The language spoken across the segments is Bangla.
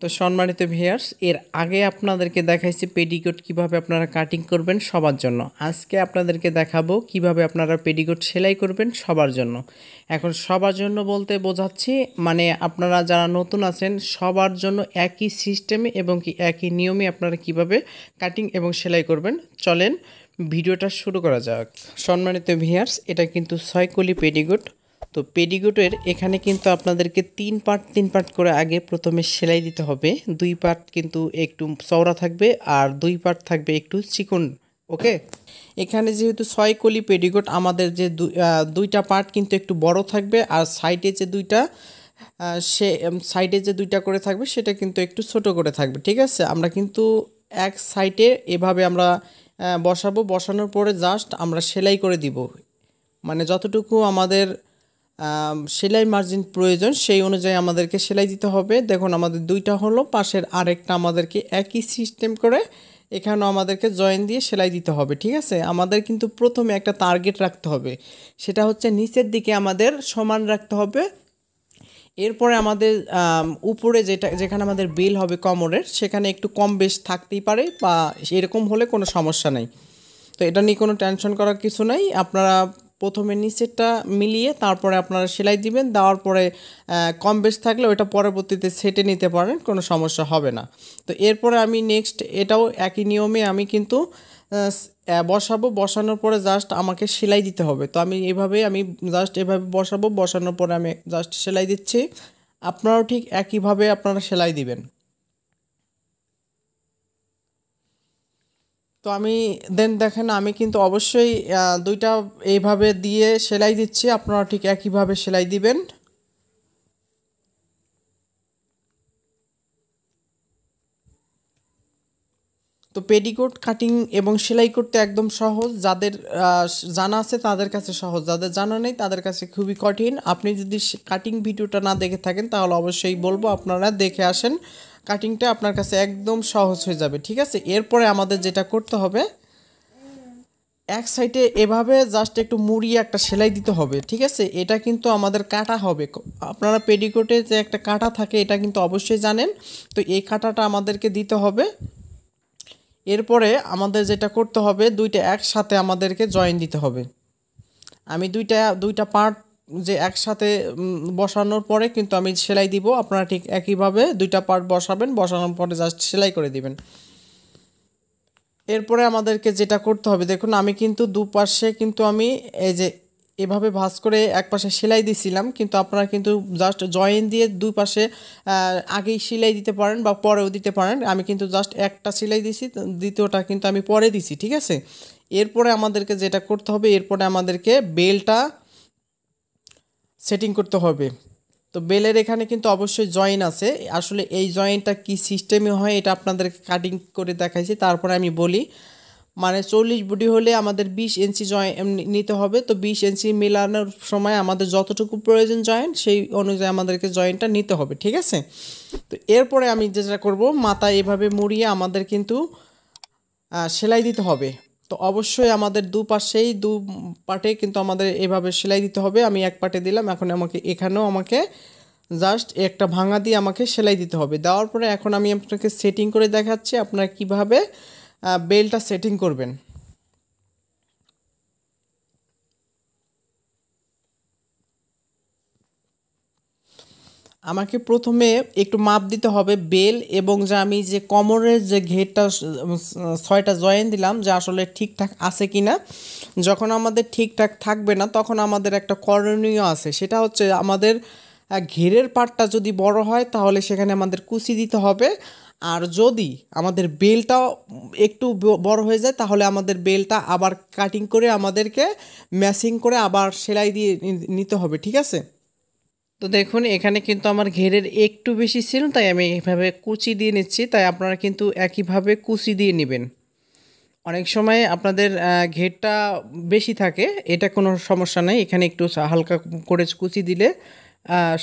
তো সম্মানিত ভিউয়ার্স, এর আগে আপনাদেরকে দেখাইছি পেডিকোট কিভাবে আপনারা কাটিং করবেন সবার জন্য। আজকে আপনাদেরকে দেখাবো কিভাবে আপনারা পেডিকোট সেলাই করবেন সবার জন্য। এখন সবার জন্য বলতে বোঝাচ্ছি মানে আপনারা যারা নতুন আছেন সবার জন্য একই সিস্টেমে এবং কি একই নিয়মে আপনারা কিভাবে কাটিং এবং সেলাই করবেন। চলেন ভিডিওটা শুরু করা যাক। সম্মানিত ভিউয়ার্স, এটা কিন্তু 6 কলি পেডিকোট। তো পেডিকোটের এখানে কিন্তু আপনাদেরকে তিন পার্ট করে আগে প্রথমে সেলাই দিতে হবে। 2 পার্ট কিন্তু একটু চওড়া থাকবে আর 2 পার্ট থাকবে একটু চিকন। ওকে, এখানে যেহেতু 6 কলি পেডিকোট, আমাদের যে দুইটা পার্ট কিন্তু একটু বড় থাকবে আর সাইডে যে দুইটা সাইডে যে দুইটা করে থাকবে সেটা কিন্তু একটু ছোট করে থাকবে। ঠিক আছে, আমরা কিন্তু এক সাইডে এভাবে আমরা বসানোর পরে জাস্ট আমরা সেলাই করে দিব। মানে যতটুকু আমাদের সেলাই মার্জিন প্রয়োজন সেই অনুযায়ী আমাদেরকে সেলাই দিতে হবে। দেখুন আমাদের দুইটা হলো, পাশের আরেকটা আমাদেরকে একই সিস্টেম করে এখানেও আমাদেরকে জয়েন দিয়ে সেলাই দিতে হবে। ঠিক আছে, আমাদের কিন্তু প্রথমে একটা টার্গেট রাখতে হবে, সেটা হচ্ছে নিচের দিকে আমাদের সমান রাখতে হবে। এরপরে আমাদের উপরে যেখানে আমাদের বিল হবে কোমরের, সেখানে একটু কম বেশ থাকতেই পারে বা এরকম হলে কোনো সমস্যা নেই। তো এটা নিয়ে কোনো টেনশন করার কিছু নাই। আপনারা প্রথমে নিচেরটা মিলিয়ে তারপরে আপনারা সেলাই দিবেন। দেওয়ার পরে কম বেশ থাকলে ওটা পরবর্তীতে সেটে নিতে পারেন, কোনো সমস্যা হবে না। তো এরপরে আমি নেক্সট এটাও একই নিয়মে আমি কিন্তু বসানোর পরে জাস্ট আমাকে সেলাই দিতে হবে। তো আমি জাস্ট এভাবে বসানোর পরে আমি জাস্ট সেলাই দিচ্ছি। আপনারাও ঠিক একইভাবে আপনারা সেলাই দিবেন। তো আমি দেখেন আমি কিন্তু অবশ্যই দুইটা এইভাবে দিয়ে সেলাই দিচ্ছি, আপনারা ঠিক একইভাবে সেলাই দিবেন। তো পেডিকোট কাটিং এবং সেলাই করতে একদম সহজ। যাদের জানা আছে তাদের কাছে সহজ, যাদের জানা নেই তাদের কাছে খুবই কঠিন। আপনি যদি কাটিং ভিডিওটা না দেখে থাকেন তাহলে অবশ্যই বলবো আপনারা দেখে আসেন, কাটিংটা আপনার কাছে একদম সহজ হয়ে যাবে। ঠিক আছে, এরপরে আমাদের যেটা করতে হবে, এক সাইডে এভাবে জাস্ট একটু মুড়িয়ে একটা সেলাই দিতে হবে। ঠিক আছে, এটা কিন্তু আমাদের কাটা হবে। আপনারা পেডিকোটে যে একটা কাটা থাকে এটা কিন্তু অবশ্যই জানেন। তো এই কাটাটা আমাদেরকে দিতে হবে। এরপরে আমাদের যেটা করতে হবে, দুইটা একসাথে আমাদেরকে জয়েন দিতে হবে। আমি দুইটা পার্ট যে একসাথে বসানোর পরে কিন্তু আমি সেলাই দিব। আপনারা ঠিক একইভাবে দুইটা পার্ট বসানোর পরে জাস্ট সেলাই করে দিবেন। এরপরে আমাদেরকে যেটা করতে হবে, দেখুন আমি কিন্তু দুপাশে কিন্তু আমি এই যে এভাবে ভাঁজ করে এক পাশে সেলাই দিছিলাম, কিন্তু আপনারা কিন্তু জাস্ট জয়েন দিয়ে দুই পাশে আগেই সেলাই দিতে পারেন বা পরেও দিতে পারেন। আমি কিন্তু জাস্ট একটা সেলাই দিছি, দ্বিতীয়টা কিন্তু আমি পরে দিছি। ঠিক আছে, এরপরে আমাদেরকে যেটা করতে হবে, এরপরে আমাদেরকে বেলটা সেটিং করতে হবে। তো বেলের এখানে কিন্তু অবশ্যই জয়েন আছে। আসলে এই জয়েনটা কি সিস্টেমে হয় এটা আপনাদেরকে কাটিং করে দেখাইছি, তারপরে আমি বলি। মানে 40 বডি হলে আমাদের 20 ইঞ্চি জয়েন নিতে হবে। তো 20 ইঞ্চি মেলানোর সময় আমাদের যতটুকু প্রয়োজন জয়েন্ট সেই অনুযায়ী আমাদেরকে জয়েন্টটা নিতে হবে। ঠিক আছে, তো এরপরে আমি যেটা করব, মাথা এভাবে মুড়িয়ে আমাদের কিন্তু সেলাই দিতে হবে। তো অবশ্যই আমাদের দুপাশেই দু পার্টে কিন্তু আমাদের এভাবে সেলাই দিতে হবে। আমি এক পার্টে দিলাম, এখন এখানেও আমাকে জাস্ট একটা ভাঙা দিয়ে আমাকে সেলাই দিতে হবে। দেওয়ার পরে এখন আমি আপনাকে সেটিং করে দেখাচ্ছি আপনারা কিভাবে বেলটা সেটিং করবেন। আমাকে প্রথমে একটু মাপ দিতে হবে বেল এবং যে আমি যে কোমরের যে ঘেরটা 6টা জয়েন দিলাম যে আসলে ঠিকঠাক আছে কি না। যখন আমাদের ঠিকঠাক থাকবে না তখন আমাদের একটা করণীয় আছে, সেটা হচ্ছে আমাদের ঘেরের পার্টটা যদি বড় হয় তাহলে সেখানে আমাদের কুচি দিতে হবে। আর যদি আমাদের বেলটা একটু বড় হয়ে যায় তাহলে আমাদের বেলটা আবার কাটিং করে আমাদেরকে ম্যাচিং করে আবার সেলাই দিয়ে নিতে হবে। ঠিক আছে, তো দেখুন এখানে কিন্তু আমার ঘেরের একটু বেশি ছিল তাই আমি এইভাবে কুচি দিয়ে নিচ্ছি। তাই আপনারা কিন্তু একইভাবে কুচি দিয়ে নেবেন। অনেক সময় আপনাদের ঘেরটা বেশি থাকে, এটা কোনো সমস্যা নেই। এখানে একটু হালকা করে কুচি দিলে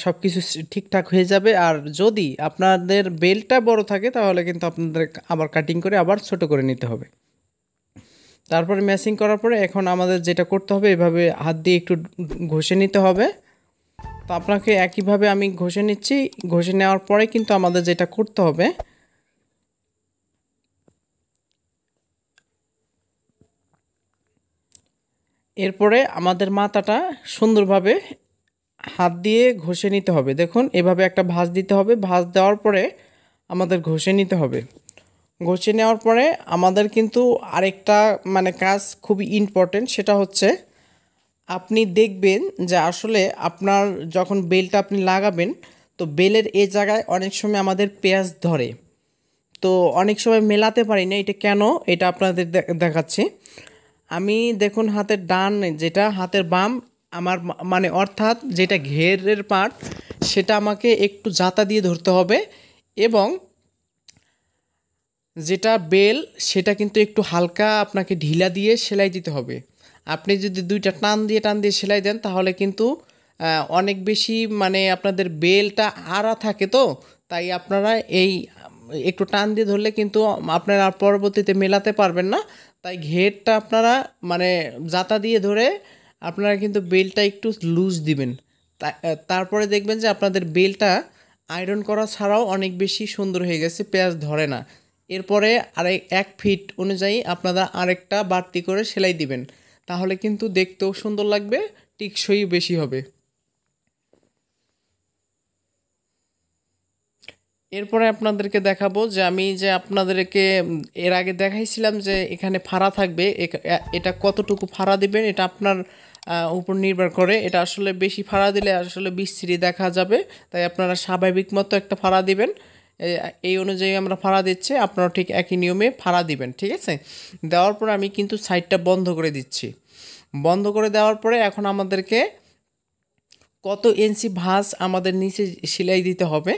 সব কিছু ঠিকঠাক হয়ে যাবে। আর যদি আপনাদের বেলটা বড় থাকে তাহলে কিন্তু আপনাদের আবার কাটিং করে আবার ছোট করে নিতে হবে। তারপরে ম্যাচিং করার পরে এখন আমাদের যেটা করতে হবে, এভাবে হাত দিয়ে একটু ঘষে নিতে হবে। তো আপনাকে একইভাবে আমি ঘষে নিচ্ছি। ঘষে নেওয়ার পরে কিন্তু আমাদের যেটা করতে হবে, এরপরে আমাদের মাথাটা সুন্দরভাবে হাত দিয়ে ঘষে নিতে হবে। দেখুন এভাবে একটা ভাঁজ দিতে হবে। ভাঁজ দেওয়ার পরে আমাদের ঘষে নিতে হবে। ঘষে নেওয়ার পরে আমাদের কিন্তু আরেকটা কাজ খুবই ইম্পর্টেন্ট, সেটা হচ্ছে আপনি দেখবেন যে আসলে আপনার যখন বেলটা আপনি লাগাবেন, তো বেলের এই জায়গায় অনেক সময় আমাদের পেঁয়াজ ধরে। তো অনেক সময় মেলাতে পারি না, এটা কেন এটা আপনাদের দেখাচ্ছি। আমি দেখুন হাতের ডান যেটা হাতের বাম আমার অর্থাৎ যেটা ঘেরের পার্ট সেটা আমাকে একটু জাতা দিয়ে ধরতে হবে, এবং যেটা বেল সেটা কিন্তু একটু হালকা আপনাকে ঢিলা দিয়ে সেলাই দিতে হবে। আপনি যদি দুইটা টান দিয়ে সেলাই দেন তাহলে কিন্তু অনেক বেশি আপনাদের বেলটা আড়া থাকে, তো তাই আপনারা এই একটু টান দিয়ে ধরলে কিন্তু আপনারা আর পরবর্তীতে মেলাতে পারবেন না। তাই ঘেরটা আপনারা জাতা দিয়ে ধরে আপনারা কিন্তু বেলটা একটু লুজ দিবেন। তারপরে দেখবেন যে আপনাদের বেলটা আয়রন করা ছাড়াও অনেক বেশি সুন্দর হয়ে গেছে, পেঁয়াজ ধরে না। এরপরে আরেক 1 ফিট অনুযায়ী আপনারা আরেকটা বাড়তি করে সেলাই দিবেন, তাহলে কিন্তু দেখতেও সুন্দর লাগবে, টেকসই বেশি হবে। এরপরে আপনাদেরকে দেখাবো যে আমি যে আপনাদেরকে এর আগে দেখাইছিলাম যে এখানে ফাড়া থাকবে, এটা কতটুকু ফাড়া দিবেন এটা আপনার উপর নির্ভর করে। এটা আসলে বেশি ফাড়া দিলে আসলে বিশ্রী দেখা যাবে, তাই আপনারা স্বাভাবিক মতো একটা ফাড়া দিবেন। এই অনুযায়ী আমরা ফাড়া দিচ্ছি, আপনারা ঠিক একই নিয়মে ফাড়া দিবেন, ঠিক আছে। দেওয়ার পর আমি কিন্তু সাইডটা বন্ধ করে দিচ্ছি। বন্ধ করে দেওয়ার পরে এখন আমাদেরকে কত ইঞ্চি ভাঁজ আমাদের নিচে সেলাই দিতে হবে,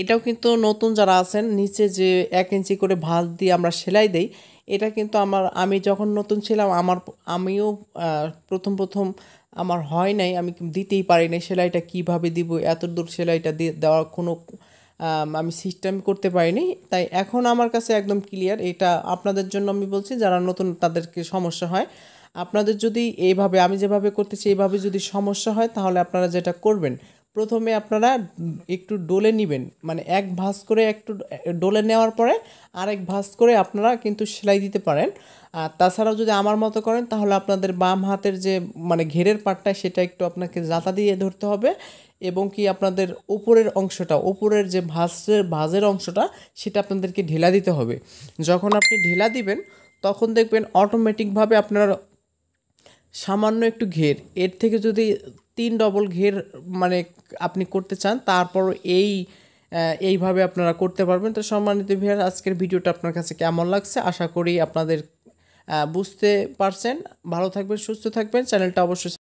এটাও কিন্তু নতুন যারা আছেন নিচে যে 1 ইঞ্চি করে ভাঁজ দিয়ে আমরা সেলাই দেই, এটা কিন্তু আমি যখন নতুন ছিলাম আমিও প্রথম আমার হয় নাই, আমি দিতেই পারি নাই। সেলাইটা কিভাবে দিব, এত দূর সেলাইটা দিয়ে দেওয়ার কোনো আমি সিস্টেম করতে পারিনি। তাই এখন আমার কাছে একদম ক্লিয়ার। এটা আপনাদের জন্য আমি বলছি যারা নতুন তাদেরকে সমস্যা হয়। আপনাদের যদি এইভাবে আমি যেভাবে করতেছি এইভাবে যদি সমস্যা হয়, তাহলে আপনারা যেটা করবেন, প্রথমে আপনারা একটু ডলে নেবেন, এক ভাঁজ করে একটু ডলে নেওয়ার পরে আরেক ভাঁজ করে আপনারা কিন্তু সেলাই দিতে পারেন। আর তাছাড়াও যদি আমার মতো করেন তাহলে আপনাদের বাম হাতের যে ঘেরের পাটটা সেটা একটু আপনাকে জাতা দিয়ে ধরতে হবে, এবং কি আপনাদের উপরের যে ভাঁজের অংশটা সেটা আপনাদেরকে ঢেলা দিতে হবে। যখন আপনি ঢেলা দিবেন তখন দেখবেন অটোমেটিকভাবে আপনার সামান্য একটু ঘের, এর থেকে যদি 3 ডবল ঘের আপনি করতে চান, তারপর এইভাবে আপনারা করতে পারবেন। তো সম্মানিত ভিউয়ার, আজকের ভিডিওটা আপনার কাছে কেমন লাগছে আশা করি আপনাদের বুঝতে পারছেন। ভালো থাকবেন, সুস্থ থাকবেন, চ্যানেলটা অবশ্যই